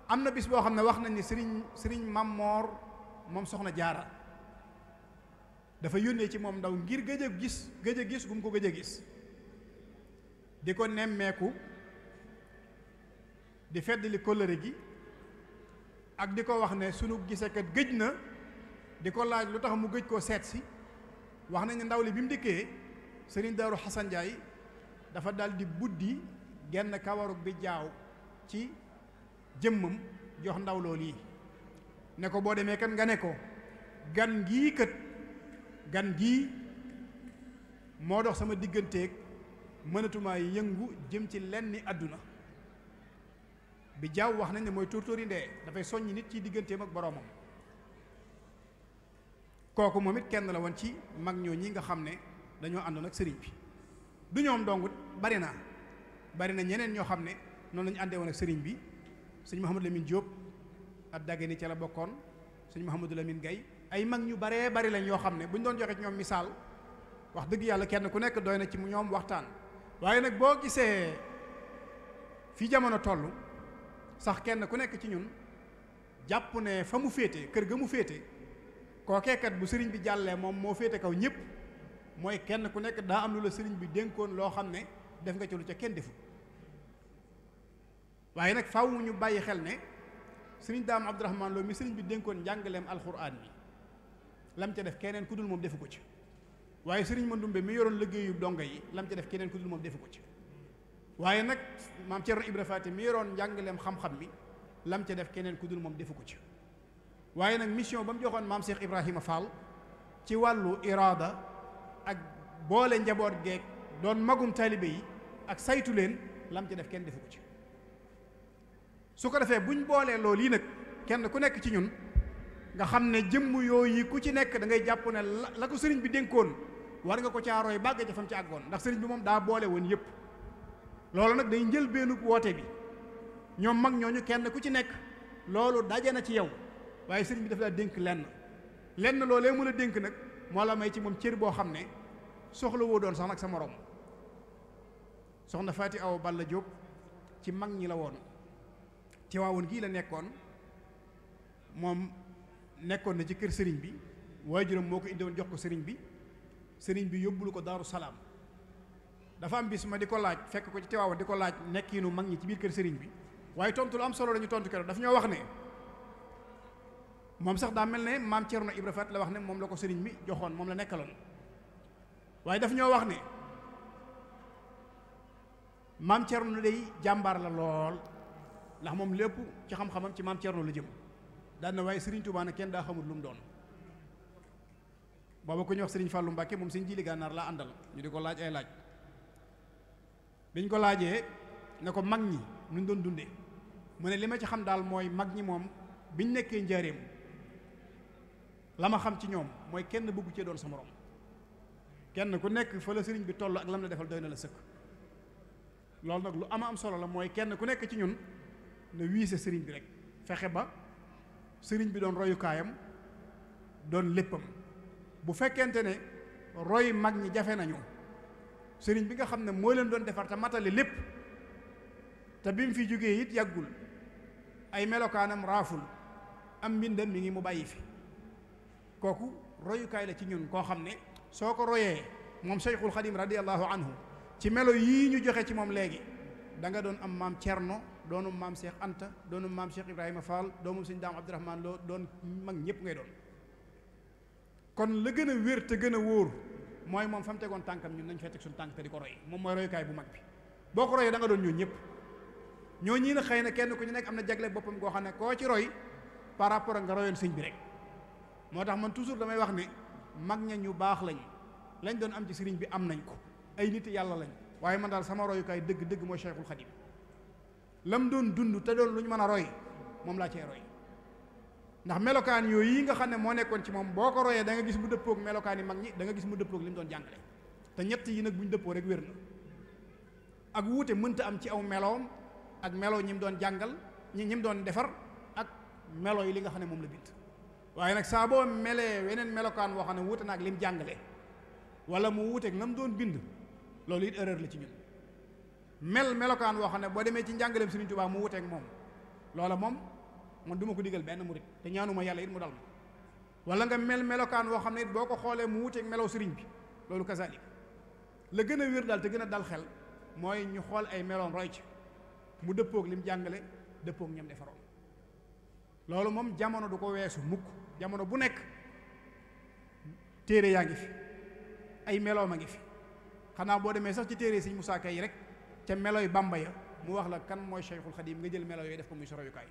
am na bis boo xam ne wax nañ ni sëriñ Mammoor moom soxna Jaara dafa yónnee ci moom ndaw ngir gëj a gis gu mu ko gëj a gis di ko nemmeeku di feddali kóllëre gi ak di ko wax ne sunu gisekat gëj na di ko laaj lu tax mu gëj koo seet si wax nañ ne ndaw li bi mu dikkee sëriñ Daaru Xasan Njaay dafa dal di buddi genn kawaru bi jaaw ci jëmmam jox ndaw loolu yi ne ko boo demee kat nga ne ko gan gii moo dox sama digganteeg mënatumaa yëngu jëm ci lenni àdduna bi jaaw wax nañ ne mooy tóortóori ndee dafay soññ nit ci digganteem ak boroomam kooku moom it kenn la woon ci mag ñoo ñi nga xam ne dañoo àndoon ak sëriñ bi du ñoom dongut bari na ñeneen ñoo xam ne noonu lañu àndee woon ak sëriñ bi sëñ Mouhamadou Lamine Diop ak Dagana ca la bokkoon sëñ Mouhamadou Lamine Gaye ay mag ñu baree bari lañ yoo xam ne bu ñu doon joxe ci ñoom misaal wax dëgg yàlla kenn ku nekk doy na ci ñoom waxtaan waaye nag boo gisee fi jamono toll sax kenn ku nekk ci ñun jàpp ne fa mu féete kër ga mu féete kookeekat bu sëriñ bi jàllee moom moo féete kaw ñëpp mooy kenn ku nekk daa am lu la sëriñ bi dénkoon loo xam ne def nga ci lu ca kenn defu waaye nag faaw ñu bàyyi xel ne sëriñ Daam Abdourahmane Lo mi sëriñ bi dénkoon njàngaleem alxuraan bi lam ca def keneen ku dul moom defu ko ci waaye sëriñ Mandumbe mi yoroon liggéeyu donga yi lam ca def keneen ku dul moom defu ko ci waaye nag maam Cerno Ibra Faati mi yoroon njàngaleem xam-xam mi lam ca def keneen ku dul moom defu ko ci waaye nag mission ba mu joxoon maam Cheikh Ibrahima Fall ci wàllu iraada ak boole njaboot geek doon magum taalibe yi ak saytu leen lam ca def kenn defu ko ci su ko defee buñ boolee loolu yi nag kenn ku nekk ci ñun nga xam ne jëmm yooyu ku ci nekk da ngay jàpp ne la ko sëriñ bi dénkoon war nga ko caarooy bàgg ca fam ci àggoon ndax sëriñ bi moom daa boole woon yépp loolu nag day njël beenub woote bi ñoom mag ñooñu kenn ku ci nekk loolu daje na ci yow waaye sëriñ bi dafa laa dénk lenn loolee mu la dénk nag moo la may ci moom cër boo xam ne soxla woo doon sax nag sa morom soxna Faati Awa Balla Diop ci mag ñi la woon ci waawoon gii la nekkoon moom nekkoon na ci kër sëriñ bi waajuram moo ko indiwoon jox ko sëriñ bi yóbbulu ko Daaru Salaam dafa am bis ma di ko laaj fekk ko ci Tiwaawan di ko laaj nekkiinu mag ñi ci biir kër sëriñ bi waaye tontu lu am solo lañu tontu keroog daf ñoo wax ne moom sax daa mel ne maam Cerno Ibra Faat la wax ne moom la ko sëriñ bi joxoon moom la nekkaloon waaye daf ñoo wax ne maam Cerno day jàmbaar la lool ndax moom lépp ci xam-xamam ci maam Cerno la jëm daan na waaye sëriñ Tuubaa nag kenn daa xamul lu mu doon booba ko ñu wax sëriñ Fàllu Mbàkke moom sëriñ Jili Gànnaar laa àndal ñu di ko laaj ay laaj biñ ko laajee ne ko mag ñi nuñ doon dunde mu ne li ma ci xam daal mooy mag ñi moom biñ nekkee njaareem la ma xam ci ñoom mooy kenn bëggu cee doon sa morom kenn ku nekk fa la sëriñ bi toll ak lam la defal doy na la sëkk loolu nag lu am solo la mooy kenn ku nekk ci ñun na wiise sëriñ bi rek fexe ba sëriñ bi doon royukaayam doon léppam bu fekkente ne roy mag ñi jafe nañu sëriñ bi nga xam ne moo leen doon defar te matale lépp te bi mu fi jógee it yàggul ay melokaanam raaful am mbindam mi ngi mu bàyyi fi kooku royukaay la ci ñun koo xam ne soo ko royee moom Cheikhul Khadim radiyallahu anhu ci melo yii ñu joxe ci moom léegi da nga doon am maam Cerno doonum maam Cheikh Anta doonum maam Cheikh Ibrahima Fall doomum sëñ Daam Abdourahmane Lo doon mag ñëpp ngay doon kon la gën a wér te gën a wóor mooy moom fa mu tegoon tànkam ñun nañ fay teg suñu tànk te di ko roy moom mooy royukaay bu mag bi boo ko royee da nga doon ñoo ñëpp ñoo ñii na xëy na kenn ku ñu nekk am na jagle boppam goo xam ne koo ci roy par rapport ak nga royoon sëñ bi rek moo tax man toujours damay wax ne mag ña ñu baax lañ doon am ci sëriñ bi am nañ ko ay nit yàlla lañ waaye man daal sama royukaay dëgg-dëgg mooy Cheikhul Khadim lam doon dund te doon lu ñu mën a roy moom laa cee roy ndax melokaan yooyu yi nga xam ne moo nekkoon ci moom boo ko royee da nga gis mu dëppoog melokaan yi mag ñi da nga gis mu dëppoog li mu doon jàngale te ñett yi nag bu ñu dëppoo rek wér na ak wuute mënta am ci aw meloom ak melo ñi mu doon jàngal ñi mu doon defar ak melo yi li nga xam ne moom la bind waaye nag saa boo melee weneen melokaan woo xam ne wuute na ak li mu jàngale wala mu wuuteeg la mu doon bind loolu it erreur la ci ñun melokaan woo xam ne boo demee ci njàngaleem Sëriñ Tuubaa mu wuuteeg moom loola moom man du ma ko digal benn murit te ñaanuma yàlla it mu dal ma wala nga melokaan woo xam ne it boo ko xoolee mu wuuteeg melow sëriñ bi loolu kazalik la gën a wér daal te gën a dal xel mooy ñu xool ay meloon roy ci mu dëppoog lim jàngale dëppoog ñam defaroon loolu moom jamono du ko weesu mukk jamono bu nekk téere yaa ngi fi ay meloom a ngi fi xanaa boo demee sax ci téere Sëriñ Musaa Ka yi rek ca meloy Bàmba ya mu wax la kan mooy Cheikhul Khadim nga jël melo yooyu def ko muy sa royukaay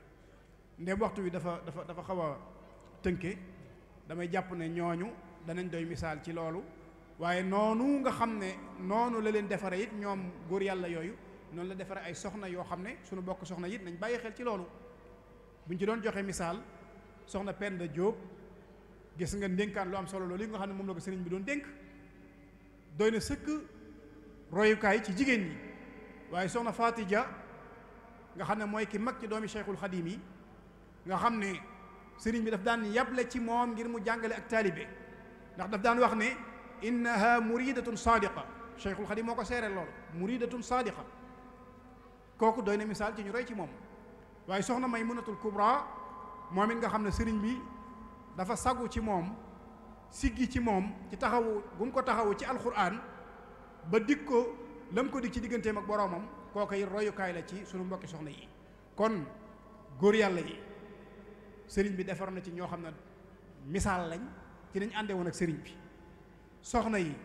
ndem waxtu wi dafa xaw a tënke damay jàpp ne ñooñu danañ doy misaal ci loolu waaye noonu nga xam ne noonu la leen defare it ñoom góor yàlla yooyu noonu la defare ay soxna yoo xam ne suñu bokk soxna it nañ bàyyi xel ci loolu buñ ci doon joxe misaal soxna Penda Diop gis nga ndénkaan lu am solo loolu yi nga xam ne moom la ko sëriñ bi doon dénk doy na sëkk royukaay ci jigéen ñi waaye soxna Faati Ja nga xam ne mooy ki mag ci doomi Cheikhul Khadim yi nga xam ne sëriñ bi daf daan yable ci moom ngir mu jàngale ak taalibe ndax daf daan wax ne innaha muridatun sadiqa Cheikhul Khadim moo ko seereel loolu muridatun sadiqa kooku doy na misaal ci ñu roy ci moom waaye soxna Maymunatul Kubra moom it nga xam ne sëriñ bi dafa sagu ci moom siggi ci moom ci taxawu gu mu ko taxawu ci alquran ba dig ko lam ko dig ci digganteem ak boroomam kooku it royukaay la ci sunu mbokki soxna yi kon góor yàlla yi sëriñ bi defar na ci ñoo xam ne misaal lañ ci nañ àndee woon ak sëriñ bi soxna yi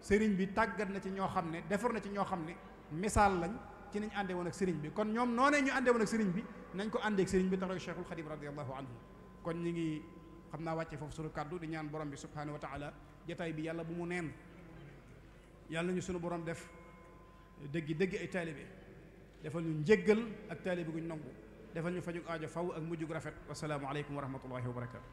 sëriñ bi tàggat na ci ñoo xam ne defar na ci ñoo xam ne misaal lañ ci nañ àndee woon ak sëriñ bi kon ñoom noonee ñu àndee woon ak sëriñ bi nañ ko àndee ak sëriñ bi tax Cheikhul Khadim radiyallahu anhu kon ñi ngi xam naa wàcce foofu sunu kàddu di ñaan borom bi subhanahu wa taala jataay bi yàlla bu mu neen yàlla ñu sunu borom def dëggi ay taalibe defal ñu njéggal ak taalibe guñ nangu defal ñu fajug aajo faw ak mujjug rafet wasalaamu aleykum wa rahmatullahi wa barakatu